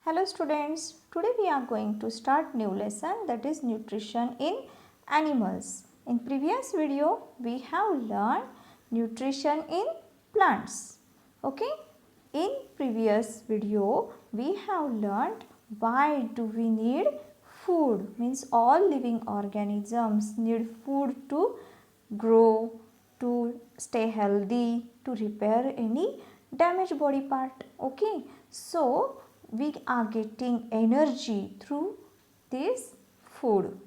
Hello students, today we are going to start new lesson, that is nutrition in animals. In previous video we have learned nutrition in plants. Okay, in previous video we have learned why do we need food, means all living organisms need food to grow, to stay healthy, to repair any damaged body part. Okay, so we are getting energy through this food.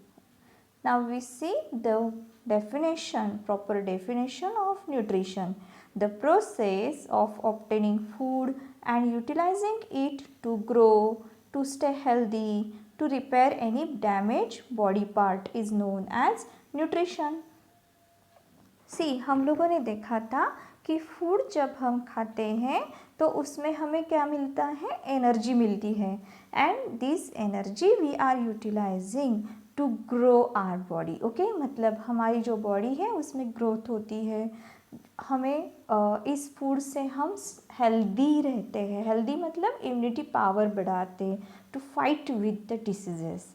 Now we see the definition, proper definition of nutrition. The process of obtaining food and utilizing it to grow, to stay healthy, to repair any damaged body part is known as nutrition. सी हम लोगों ने देखा था कि food जब हम खाते हैं तो उसमें हमें क्या मिलता है, एनर्जी मिलती है, and this energy we are utilizing to grow our body. Okay, मतलब हमारी जो बॉडी है उसमें ग्रोथ होती है, हमें इस फूड से हम हेल्दी रहते हैं. हेल्दी मतलब इम्यूनिटी पावर बढ़ाते हैं, to fight with the diseases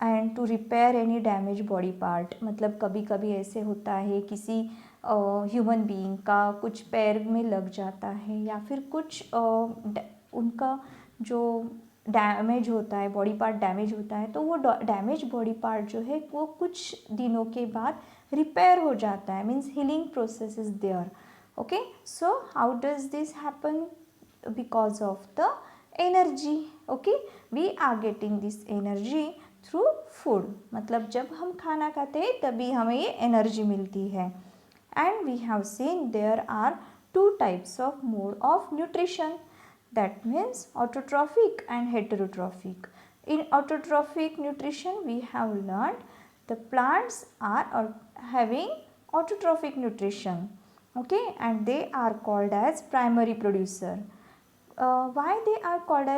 and to repair any damage body part. मतलब कभी कभी ऐसे होता है किसी ह्यूमन बीइंग का कुछ पैर में लग जाता है या फिर कुछ उनका जो डैमेज होता है, बॉडी पार्ट डैमेज होता है, तो वो डैमेज बॉडी पार्ट जो है वो कुछ दिनों के बाद रिपेयर हो जाता है, means healing process is there. Okay, so how does this happen? Because of the energy. Okay, we are getting this energy through food. मतलब जब हम खाना खाते हैं तभी हमें ये एनर्जी मिलती है. And we have seen there are two types of mode of nutrition, that means autotrophic and heterotrophic. In autotrophic nutrition we have learned the plants are having autotrophic nutrition. Okay, and they are called as primary producer. Why they are called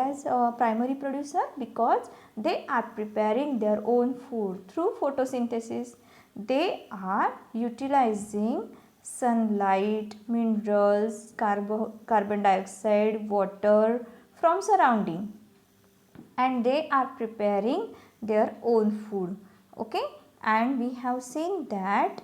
as primary producer? Because they are preparing their own food through photosynthesis. They are utilizing sunlight, minerals, carbon dioxide, water from surrounding, and they are preparing their own food. Okay, and we have seen that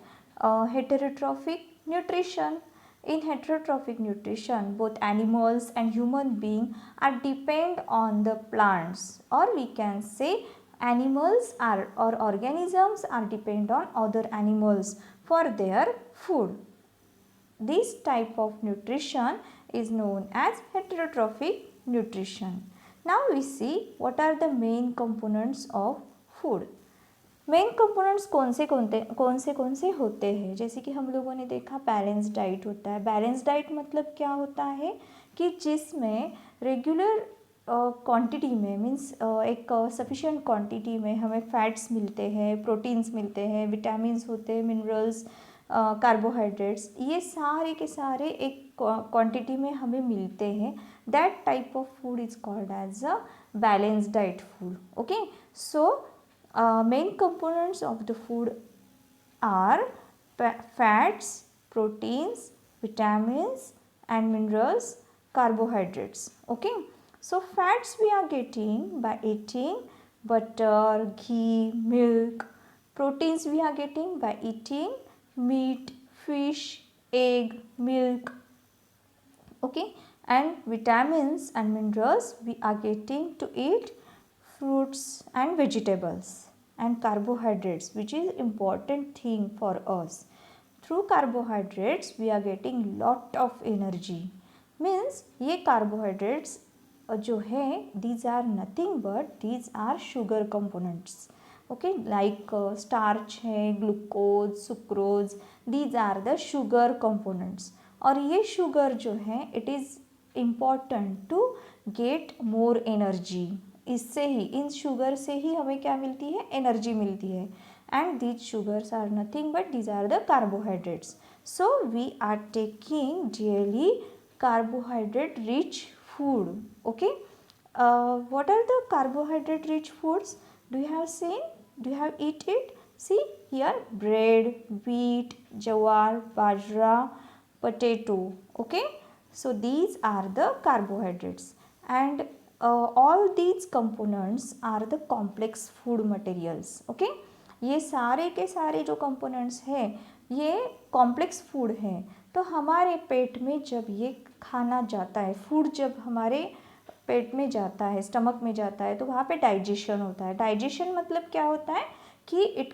heterotrophic nutrition. In heterotrophic nutrition, both animals and human beings are depend on the plants, or we can say animals are or organisms are depend on other animals for their food. This type of nutrition is known as heterotrophic nutrition. Now we see what are the main components of food. Main components कौन से होते हैं? जैसे कि हम लोगों ने देखा बैलेंस डाइट होता है. बैलेंस डाइट मतलब क्या होता है कि जिसमें रेगुलर क्वांटिटी में, मीन्स एक सफिशिएंट क्वांटिटी में हमें फैट्स मिलते हैं, प्रोटीन्स मिलते हैं, विटामिन्स होते हैं, मिनरल्स, कार्बोहाइड्रेट्स, ये सारे के सारे एक क्वांटिटी में हमें मिलते हैं. That type of food is called as a balance diet food. Okay, so main components of the food are fats, proteins, vitamins and minerals, carbohydrates. Okay, so fats we are getting by eating butter, ghee, milk. Proteins we are getting by eating meat, fish, egg, milk. Okay, and vitamins and minerals we are getting to eat fruits and vegetables, and carbohydrates, which is important thing for us. Through carbohydrates we are getting lot of energy. Means ये carbohydrates जो है these are nothing but these are sugar components. Okay, like starch है, glucose, sucrose, these are the sugar components. और ये sugar जो है it is important to get more energy. इससे ही, इन sugar से ही हमें क्या मिलती है, एनर्जी मिलती है. And these sugars are nothing but these are the carbohydrates. So we are taking daily carbohydrate rich food. Okay, what are the carbohydrate rich foods? Do you have seen, do you have eat it? See here, bread, wheat, jawar, bajra, potato. Okay, so these are the carbohydrates. and all these components are the complex food materials. Okay, ये सारे के सारे जो components हैं ये complex food है. तो हमारे पेट में जब ये खाना जाता है, फूड जब हमारे पेट में जाता है, स्टमक में जाता है, तो वहाँ पे डाइजेशन होता है. डाइजेशन मतलब क्या होता है कि it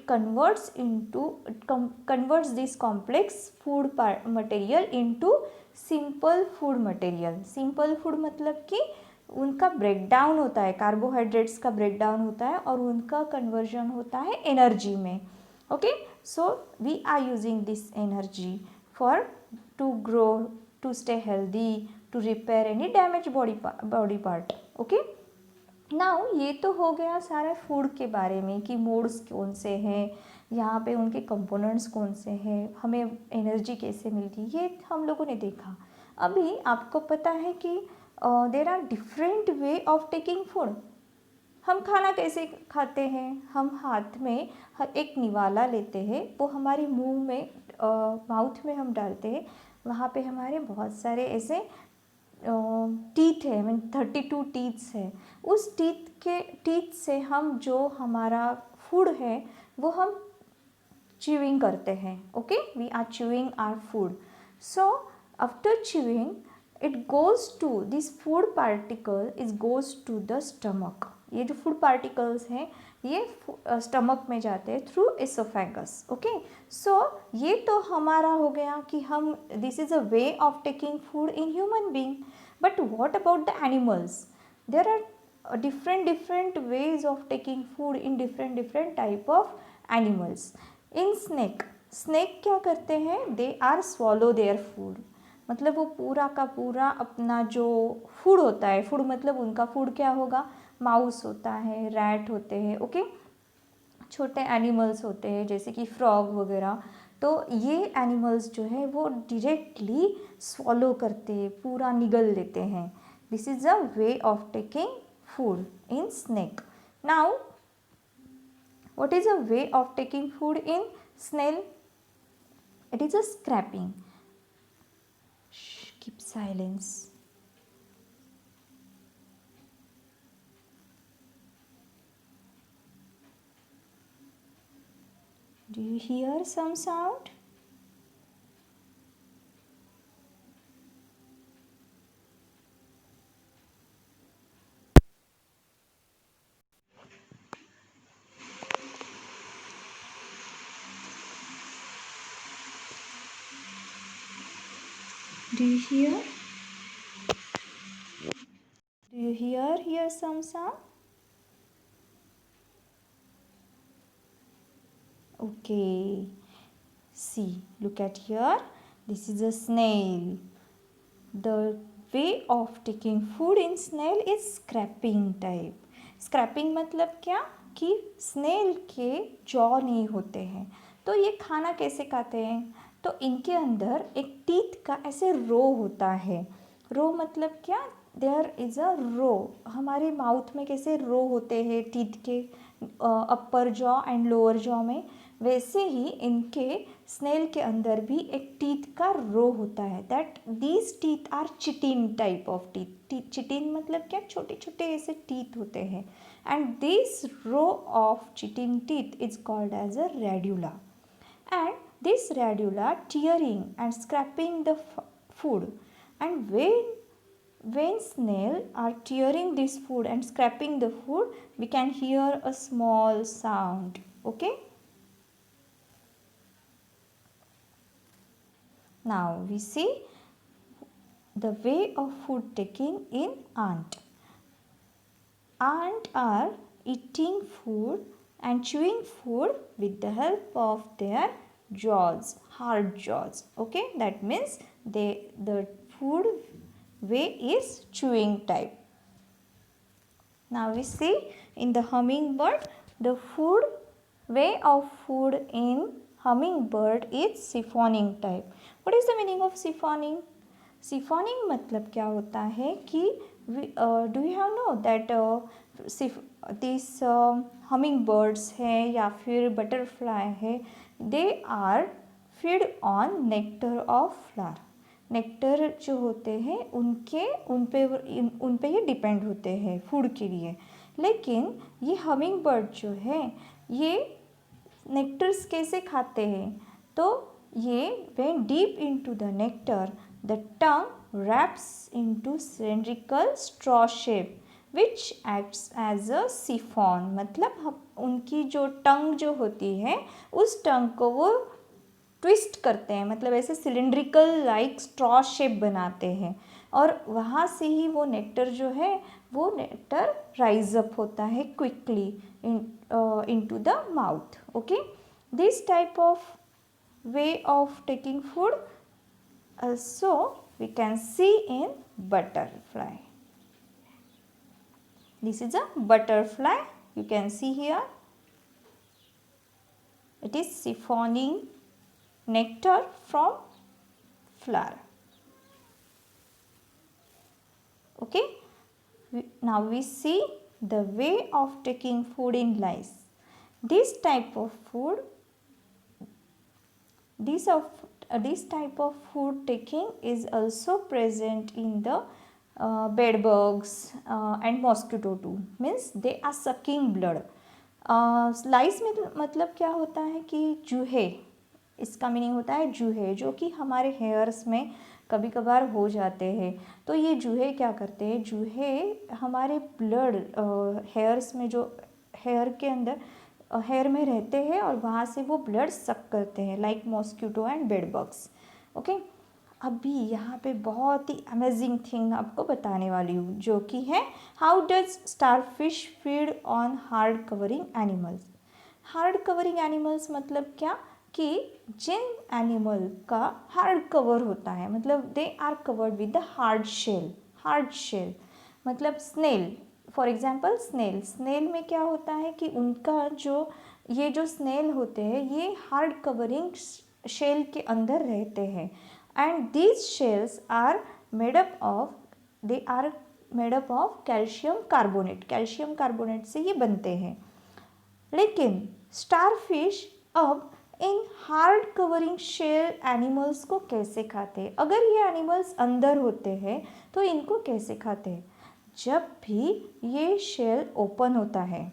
converts this complex food material into simple food material. Simple food मतलब कि उनका ब्रेकडाउन होता है, कार्बोहाइड्रेट्स का ब्रेकडाउन होता है और उनका कन्वर्जन होता है एनर्जी में. Okay, so we are using this energy for to grow, to stay healthy, to repair any damage body part. Okay, now ये तो हो गया सारा फूड के बारे में कि मोड्स कौन से हैं, यहाँ पे उनके कंपोनेंट्स कौन से हैं, हमें एनर्जी कैसे मिलती है, ये हम लोगों ने देखा. अभी आपको पता है कि there are different way of taking food. हम खाना कैसे खाते हैं, हम हाथ में एक निवाला लेते हैं, वो हमारे मुंह में माउथ में हम डालते हैं. वहाँ पे हमारे बहुत सारे ऐसे टीथ है, मीन 32 टीथ्स है. उस टीथ से हम जो हमारा फूड है वो हम च्यूइंग करते हैं. Okay, we are chewing our food. So after chewing it goes to this food particle is goes to the stomach. ये जो फूड पार्टिकल्स हैं ये स्टमक में जाते हैं थ्रू एसोफेगस. ओके, सो ये तो हमारा हो गया कि हम this is a way of taking food in human being. But what about the animals? There are different ways of taking food in different type of animals. In snake क्या करते हैं, they are swallow their food. मतलब वो पूरा का पूरा अपना जो फूड होता है, फूड मतलब उनका फूड क्या होगा, माउस होता है, रैट होते हैं. ओके, छोटे एनिमल्स होते हैं जैसे कि फ्रॉग वगैरह. तो ये एनिमल्स जो है वो डायरेक्टली स्वॉलो करते हैं, पूरा निगल लेते हैं. This is a way of taking food in snake. Now, what is a way of taking food in snail? It is a scraping. Shh, keep silence. Do you hear some sound? Do you hear? Do you hear some sound? Okay. See, look at here. This is a snail. The way of taking food in snail is scraping type. Scraping मतलब क्या कि snail के jaw नहीं होते हैं. तो ये खाना कैसे खाते हैं, तो इनके अंदर एक टीथ का ऐसे रो होता है. रो मतलब क्या, देयर इज़ अ रो. हमारे माउथ में कैसे रो होते हैं टीथ के, अपर जॉ एंड लोअर जॉ में, वैसे ही इनके स्नेल के अंदर भी एक टीथ का रो होता है. That these teeth are chitin type of teeth. Chitin मतलब क्या, छोटे छोटे ऐसे टीथ होते हैं. And this row of chitin teeth is called as a radula. And this radula tearing and scraping the food. And when snail are tearing this food and scraping the food, we can hear a small sound. Okay, now we see the way of food taking in ant. Ant are eating food and chewing food with the help of their jaws, hard jaws. Okay, that means the food way is chewing type. Now we see in the hummingbird, the food way of food in hummingbird is siphoning type. What is the meaning of siphoning? Siphoning मतलब क्या होता है कि do you have know that these hummingbirds है या फिर butterfly है, they are feed on nectar of flower. Nectar जो होते हैं उन पे ये डिपेंड होते हैं फूड के लिए। लेकिन ये हमिंग बर्ड जो है ये नेक्टर्स कैसे खाते हैं, तो ये when dip into the nectar the tongue wraps into cylindrical straw shape which acts as a siphon. मतलब हम उनकी जो टंग जो होती है उस टंग को वो ट्विस्ट करते हैं, मतलब ऐसे सिलेंड्रिकल लाइक स्ट्रॉ शेप बनाते हैं और वहाँ से ही वो नेक्टर जो है वो नेक्टर राइज अप होता है quickly into the mouth. Okay, this type of way of taking food also we can see in butterfly. This is a butterfly, you can see here. It is siphoning nectar from flower. Okay, now we see the way of taking food in lice. This type of food this type of food taking is also present in the bed bugs and mosquito too, means they are sucking blood. लाइस में मतलब क्या होता है कि चूहे, इसका meaning होता है चूहे जो कि हमारे हेयर्स में कभी कभार हो जाते हैं। तो ये चूहे क्या करते हैं, चूहे हमारे ब्लड हेयर्स में जो हेयर के अंदर हेयर में रहते हैं और वहाँ से वो ब्लड सक करते हैं like mosquito and bed bugs. Okay, अभी यहाँ पे बहुत ही अमेजिंग थिंग आपको बताने वाली हूँ जो कि है how does starfish feed on hard covering animals. Hard covering animals मतलब क्या कि जिन एनिमल का हार्ड कवर होता है, मतलब they are covered with the hard shell मतलब स्नेल, फॉर एग्जाम्पल स्नेल में क्या होता है कि उनका ये जो स्नेल होते हैं ये हार्ड कवरिंग शेल के अंदर रहते हैं and these shells are made up of calcium carbonate से ये बनते हैं। लेकिन स्टारफिश अब इन हार्ड कवरिंग शेल एनिमल्स को कैसे खाते हैं, अगर ये एनिमल्स अंदर होते हैं तो इनको कैसे खाते हैं, जब भी ये शेल ओपन होता है।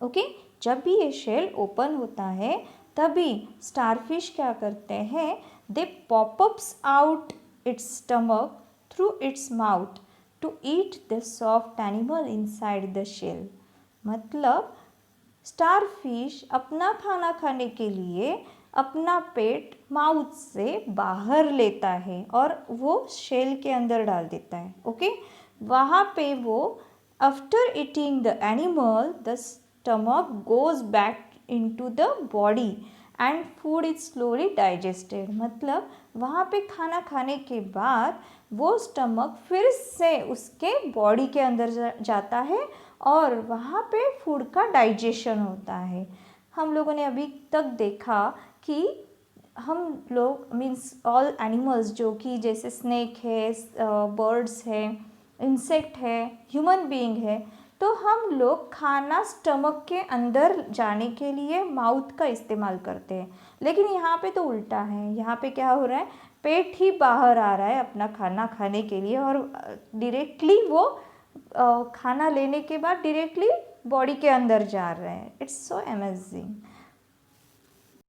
ओके, जब भी ये शेल ओपन होता है तभी स्टारफिश क्या करते हैं, they pop ups out its stomach through its mouth to eat the soft animal inside the shell. मतलब स्टारफिश अपना खाना खाने के लिए अपना पेट माउथ से बाहर लेता है और वो शेल के अंदर डाल देता है। ओके, वहाँ पे वो after eating the animal the stomach goes back into the body and food is slowly digested. मतलब वहाँ पे खाना खाने के बाद वो स्टमक फिर से उसके बॉडी के अंदर जाता है और वहाँ पे फूड का डाइजेशन होता है। हम लोगों ने अभी तक देखा कि हम लोग मीन्स ऑल एनिमल्स जो कि जैसे स्नेक है, बर्ड्स है, इंसेक्ट है, ह्यूमन बीइंग है, तो हम लोग खाना स्टमक के अंदर जाने के लिए माउथ का इस्तेमाल करते हैं। लेकिन यहाँ पे तो उल्टा है, यहाँ पे क्या हो रहा है, पेट ही बाहर आ रहा है अपना खाना खाने के लिए और डायरेक्टली वो खाना लेने के बाद डायरेक्टली बॉडी के अंदर जा रहे हैं। It's so amazing.